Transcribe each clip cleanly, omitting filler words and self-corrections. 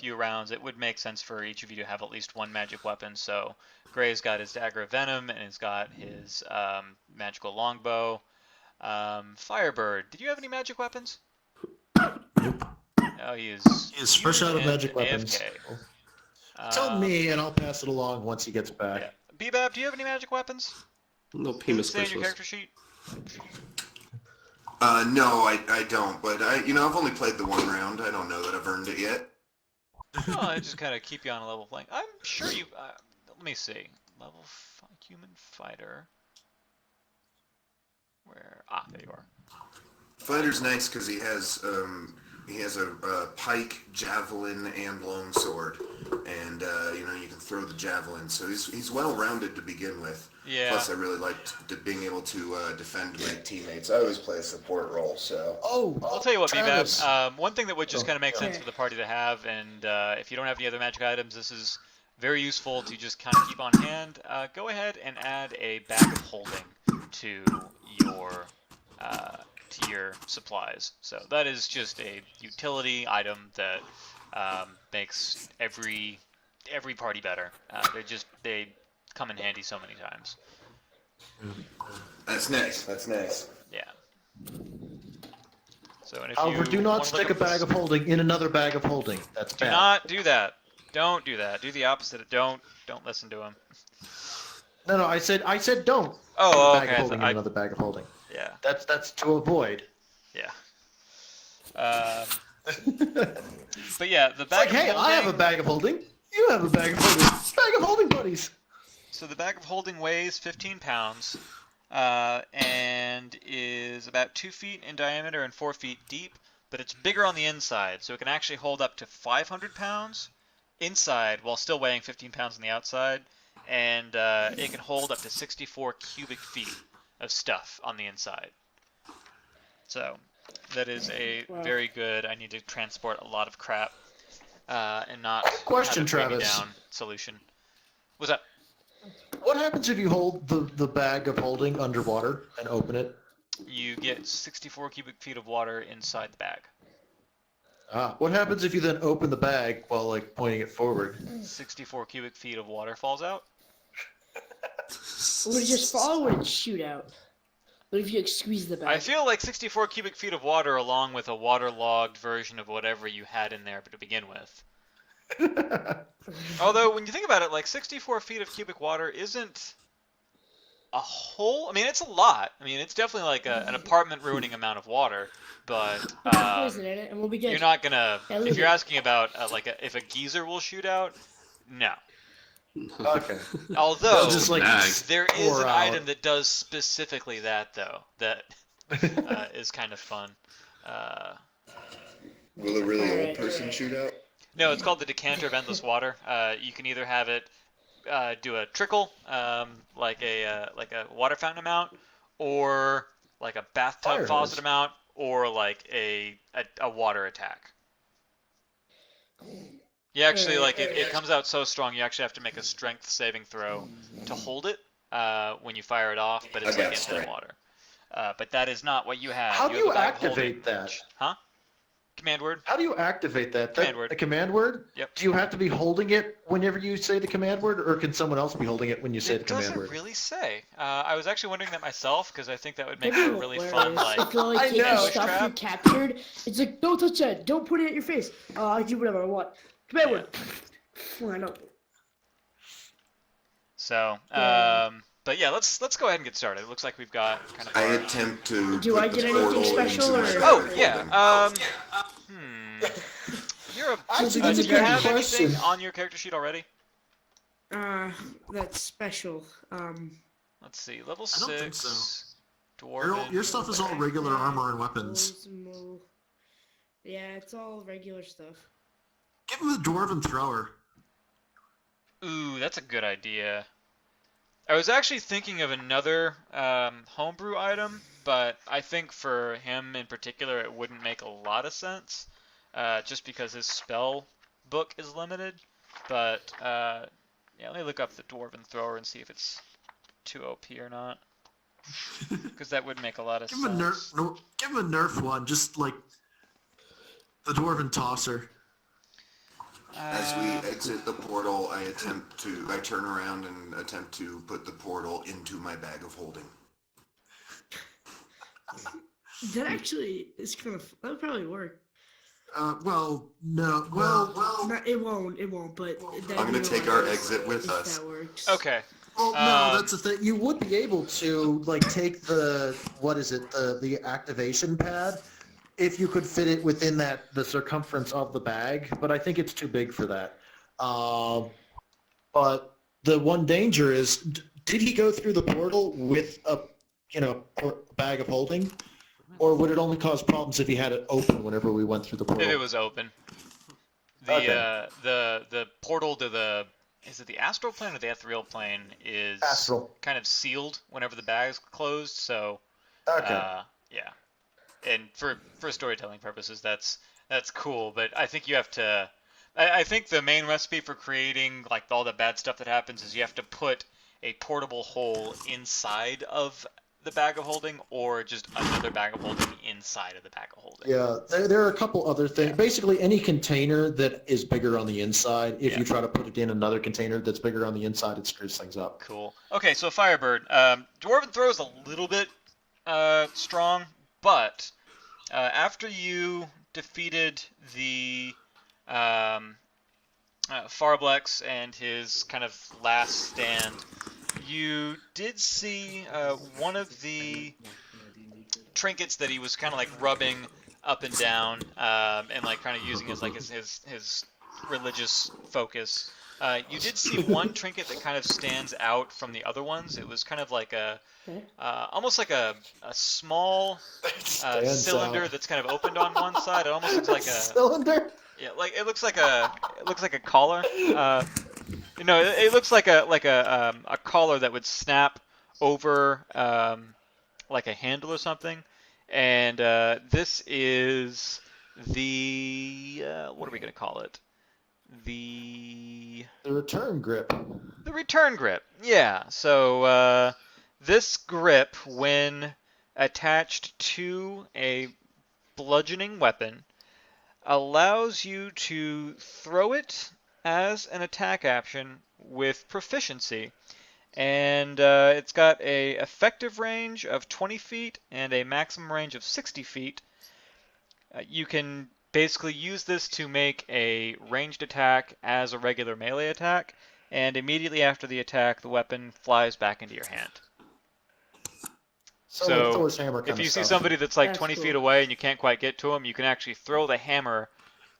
few rounds, it would make sense for each of you to have at least one magic weapon. So Gray's got his Dagger of Venom, and he's got his magical longbow. Firebird, did you have any magic weapons? Nope. Oh, he's fresh out of and magic weapons. AFK. Tell me, and I'll pass it along once he gets back. Yeah. Bebop, do you have any magic weapons? Nope, Does it say in your character sheet? No, I don't. But I've only played the one round. I don't know that I've earned it yet. Oh, I just kind of keep you on a level playing. I'm sure you. Let me see. Level human fighter. Where? Ah, there you are. Fighter's nice because he has a pike, javelin, and longsword, and you can throw the javelin. So he's well rounded to begin with. Yeah. Plus, I really liked being able to defend my teammates. I always play a support role, so. I'll tell you what, Travis. Bebop. One thing that would just kind of make sense for the party to have, and if you don't have any other magic items, this is very useful to just kind of keep on hand. Go ahead and add a bag of holding to your supplies. So that is just a utility item that makes every party better. They come in handy so many times. That's nice. Yeah. So, and if However, do not stick a bag of holding in another bag of holding. That's Do bad. not do that. Don't do that. Do the opposite. Don't listen to him. No, I said don't. Oh, Put a bag okay. of holding in another bag of holding. Yeah. That's to avoid. Yeah. But yeah, the It's bag like, of hey, holding. I have a bag of holding. You have a bag of holding. Bag of holding, buddies. So the bag of holding weighs 15 pounds, and is about 2 feet in diameter and 4 feet deep. But it's bigger on the inside, so it can actually hold up to 500 pounds inside while still weighing 15 pounds on the outside, and it can hold up to 64 cubic feet of stuff on the inside. So that is a very good. I need to transport a lot of crap and not Question, have it weigh me Travis. down solution. What's up? What happens if you hold the bag of holding underwater and open it? You get 64 cubic feet of water inside the bag. What happens if you then open the bag while pointing it forward? 64 cubic feet of water falls out. Would it just fall or would it shoot out? What if you squeeze the bag? I feel like 64 cubic feet of water along with a waterlogged version of whatever you had in there to begin with. Although, when you think about it, 64 feet of cubic water isn't a whole... I mean, it's a lot. I mean, it's definitely an apartment ruining amount of water, but Poison in it, and we'll be good. you're not gonna... Yeah, if you're asking about, if a geyser will shoot out, no. Okay. Although, Just there is pour an out. item that does specifically that, though, that is kind of fun. Will a really old person shoot out? No, it's called the Decanter of Endless Water. You can either have it do a trickle, like a water fountain amount, or like a bathtub Fire faucet hose. amount, or like a water attack. You actually it comes out so strong. You actually have to make a strength saving throw to hold it when you fire it off, but it's I got infinite strength. water. But that is not what you have. How do have you a bag of holding. activate that? Huh? Command word. How do you activate that? Command word. A command word? Yep. Do you have to be holding it whenever you say the command word, or can someone else be holding it when you say the It command doesn't word? really say. I was actually wondering that myself because I think that would make That'd for be a really hilarious. fun If you're I taking know. stuff Trap. you captured, it's like, don't touch that, don't put it at your face. I do whatever I want. Command word. I know. So, Yeah. but yeah, let's go ahead and get started. It looks like we've got kind of. I our- attempt to. Do put I the get anything portal special, into or- my Oh bag of yeah. holding. You're a. Actually, that's do a you good have question. anything on your character sheet already? That's special. Let's see. Level I don't think 6. so. Dwarven. Your stuff is all regular armor and weapons. Yeah, it's all regular stuff. Give him the dwarven thrower. Ooh, that's a good idea. I was actually thinking of another homebrew item, but I think for him in particular it wouldn't make a lot of sense, just because his spell book is limited. But yeah, let me look up the Dwarven Thrower and see if it's too OP or not, because that would make a lot of Give sense. him a nerf. No, give him a nerf one, just like the dwarven tosser. As we exit the portal, I turn around and attempt to put the portal into my bag of holding. That actually is kind of, that would probably work. Well, no. No, it won't, but I'm going to take our exit with if us. that works. Okay. Well, no, that's the thing. You would be able to, like, take the, the activation pad, if you could fit it within the circumference of the bag, but I think it's too big for that. But the one danger is, did he go through the portal with a, bag of holding? Or would it only cause problems if he had it open whenever we went through the portal? If it was open. The portal to is it the astral plane or the ethereal plane is Astral. kind of sealed whenever the bag's closed, so Okay. yeah. And for storytelling purposes that's cool, but I think you have to I think the main recipe for creating like all the bad stuff that happens is you have to put a portable hole inside of the bag of holding, or just another bag of holding inside of the bag of holding. Yeah, there are a couple other things. Yeah. Basically, any container that is bigger on the inside, if Yeah. you try to put it in another container that's bigger on the inside, it screws things up. Cool. Okay, so Firebird. Dwarven Throw is a little bit strong, but after you defeated the Farblex and his kind of last stand, you did see one of the trinkets that he was kind of like rubbing up and down and like kind of using as like his religious focus. You did see one trinket that kind of stands out from the other ones. It was kind of like almost like a small cylinder out. that's kind of opened on one side. It almost looks like a cylinder. yeah, like it looks like a collar. It looks like a collar that would snap over like a handle or something. And this is the what are we gonna call it? The return grip. The return grip. Yeah. So this grip, when attached to a bludgeoning weapon, allows you to throw it as an attack action with proficiency, and it's got a effective range of 20 feet and a maximum range of 60 feet. You can basically use this to make a ranged attack as a regular melee attack, and immediately after the attack, the weapon flies back into your hand. So Thor's hammer if kind you of see stuff. somebody that's like That's 20 cool. feet away and you can't quite get to them, you can actually throw the hammer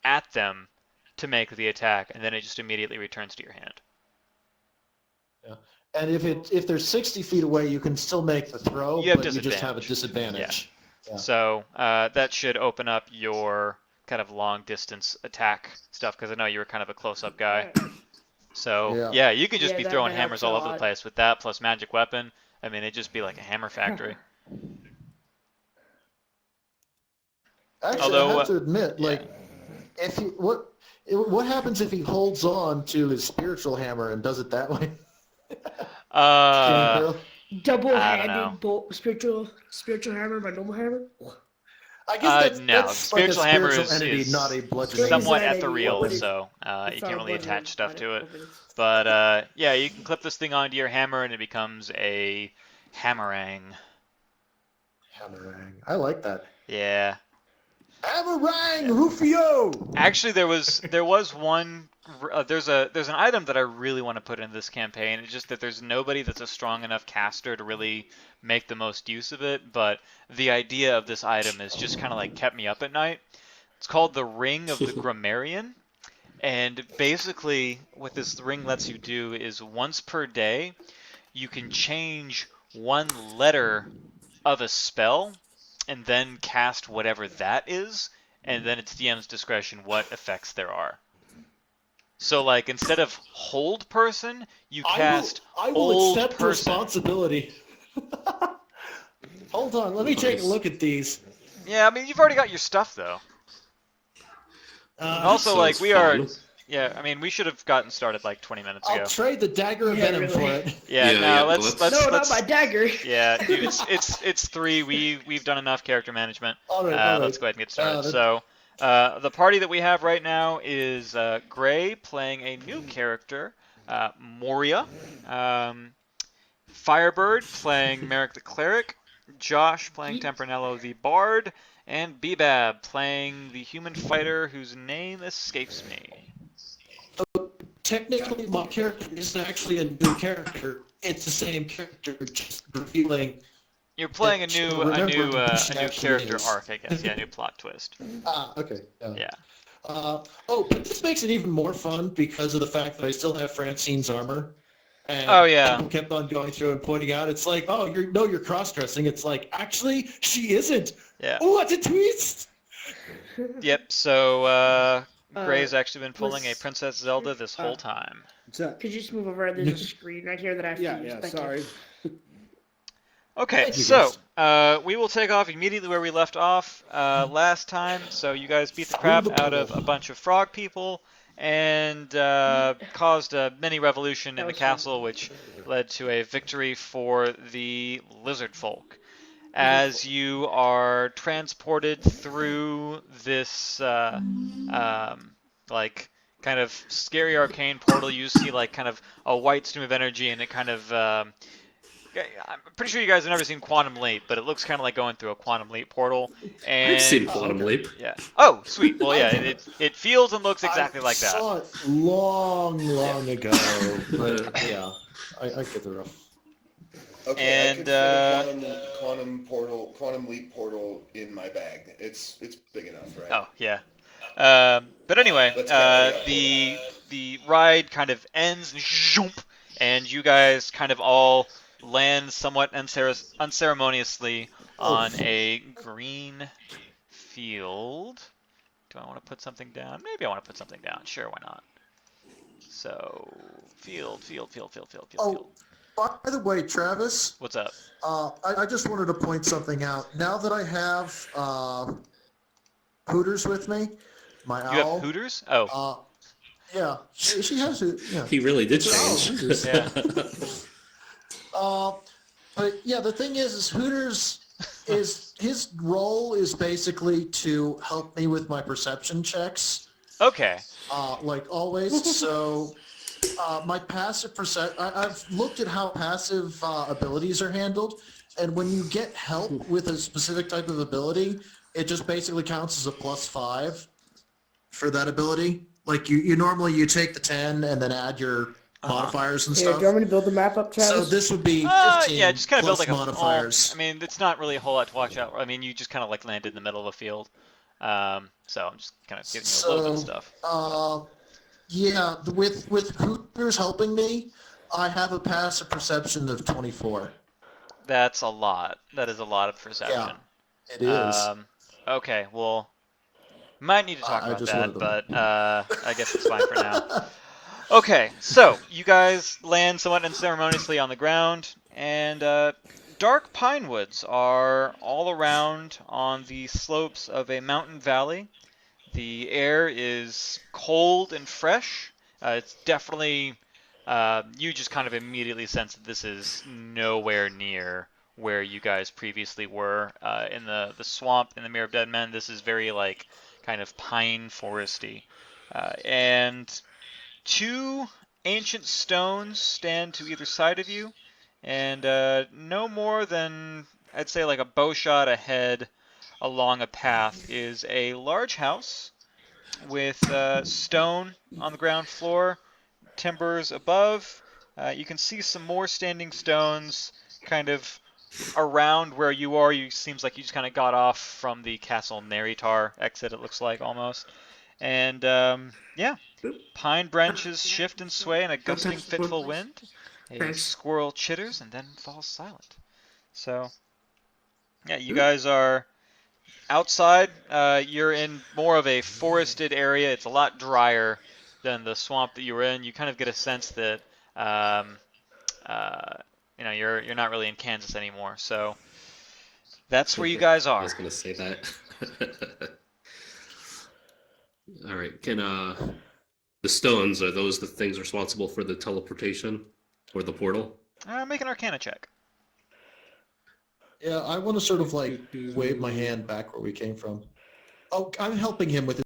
at them to make the attack, and then it just immediately returns to your hand. And if they're 60 feet away, you can still make the throw, You have but you just have a disadvantage. disadvantage. Yeah. So that should open up your kind of long distance attack stuff, because I know you were kind of a close-up guy. So yeah, you could just Yeah, be that throwing might hammers help all a over the lot. place with that plus magic weapon. I mean, it'd just be like a hammer factory. Actually, Although, I have to admit, yeah. like, if he, what happens if he holds on to his spiritual hammer and does it that way? Uh, Double-handed bolt, spiritual hammer, my normal hammer. I guess no, that's spiritual like a hammer spiritual entity, is not a bludgeoning. somewhat Somewhat ethereal, weapon. so you It's can't not really a attach stuff to it. weapon. But yeah, you can clip this thing onto your hammer and it becomes a hammerang. Hammerang. I like that. Yeah. Hammerang, Rufio! Actually, there was one. There's an item that I really want to put into this campaign. It's just that there's nobody that's a strong enough caster to really make the most use of it. But the idea of this item has just kind of like kept me up at night. It's called the Ring of the Grammarian, and basically what this ring lets you do is once per day, you can change one letter of a spell and then cast whatever that is, and then it's DM's discretion what effects there are. So, like, instead of hold person, you cast I will old accept the person. responsibility. Hold on, let me take a look at these. Yeah, I mean, you've already got your stuff, though. And also, Sounds like, we are... fun. Yeah, I mean, we should have gotten started, like, 20 minutes ago. I'll trade the dagger of Yeah, venom really. for it. Yeah, Yeah, no, yeah, let's No, not my dagger. Yeah, dude, it's 3. We've done enough character management. All right, Let's go ahead and get started. that- So, The party that we have right now is Gray playing a new character, Moria. Firebird playing Merrick the Cleric. Josh playing Tempranello the Bard. And Bebab playing the human fighter whose name escapes me. Technically, my character isn't actually a new character. It's the same character, just revealing. You're playing a new character is. arc, I guess. Yeah, a new plot twist. Okay. Yeah. But this makes it even more fun because of the fact that I still have Francine's armor. And Oh, yeah. people kept on going through and pointing out, it's like, oh, you're cross-dressing. It's like, actually, she isn't. Yeah. Oh, what a twist! Yep. So Gray's actually been pulling a was- Princess Zelda this whole time. What's up? Could you just move over? There's a screen right here that I have to use. Yeah, Thank you. sorry. Okay, Thank you, so guys. we will take off immediately where we left off last time. So you guys beat the crap out of a bunch of frog people and caused a mini revolution in the was fun. castle, which led to a victory for the lizard folk. As you are transported through this like kind of scary arcane portal, you see like kind of a white stream of energy, and it kind of I'm pretty sure you guys have never seen Quantum Leap, but it looks kind of like going through a Quantum Leap portal. And I've seen Quantum Leap. yeah. Oh, sweet. Well, yeah, it feels and looks exactly like I saw that. it long ago, but yeah, I get the rough. Okay, And, I could fit a quantum leap portal in my bag. It's big enough, right? Oh, yeah. But anyway, Let's go. the ride kind of ends, and you guys kind of all land somewhat unceremoniously on a green field. Do I want to put something down? Maybe I want to put something down. Sure, why not? So, field. Oh, by the way, Travis, What's up? I just wanted to point something out. Now that I have Hooters with me, my You owl. have Hooters? Oh, Yeah, she has it. Yeah. He really did Oh, change. Hooters. yeah. But yeah, the thing is Hooters is his role is basically to help me with my perception checks, Okay. like always. So my passive I've looked at how passive abilities are handled, and when you get help with a specific type of ability, it just basically counts as a +5 for that ability. Like you normally take the 10 and then add your modifiers and Here, stuff. do you want me to build the map up, Travis? So this would be 15 Yeah, just kind of build plus like modifiers. I mean, it's not really a whole lot to watch out. I mean, you just kind of like landed in the middle of a field. So I'm just kind of giving you a little bit of stuff. Yeah, with Hooters helping me, I have a passive perception of 24. That's a lot. That is a lot of perception. It is. Okay, well, might need to talk I about just that, wanted but I guess it's fine for now. Okay, so you guys land somewhat unceremoniously on the ground, and dark pine woods are all around on the slopes of a mountain valley. The air is cold and fresh. It's definitely, you just kind of immediately sense that this is nowhere near where you guys previously were in the swamp in the Mirror of Dead Men. This is very like kind of pine foresty. And two ancient stones stand to either side of you, and no more than, I'd say, like a bow shot ahead along a path is a large house with stone on the ground floor, timbers above. You can see some more standing stones kind of around where you are. You seems like you just kind of got off from the Castle Neritar exit, it looks like, almost. And yeah, pine branches shift and sway in a gusting, fitful wind. A Thanks. squirrel chitters and then falls silent. So, yeah, you guys are outside. You're in more of a forested area. It's a lot drier than the swamp that you were in. You kind of get a sense that you're not really in Kansas anymore. So that's where you guys I are. was gonna say that. All right. Can the stones, are those the things responsible for the teleportation or the portal? Make an Arcana check. Yeah, I want to sort of like wave my hand back where we came from. Oh, I'm helping him with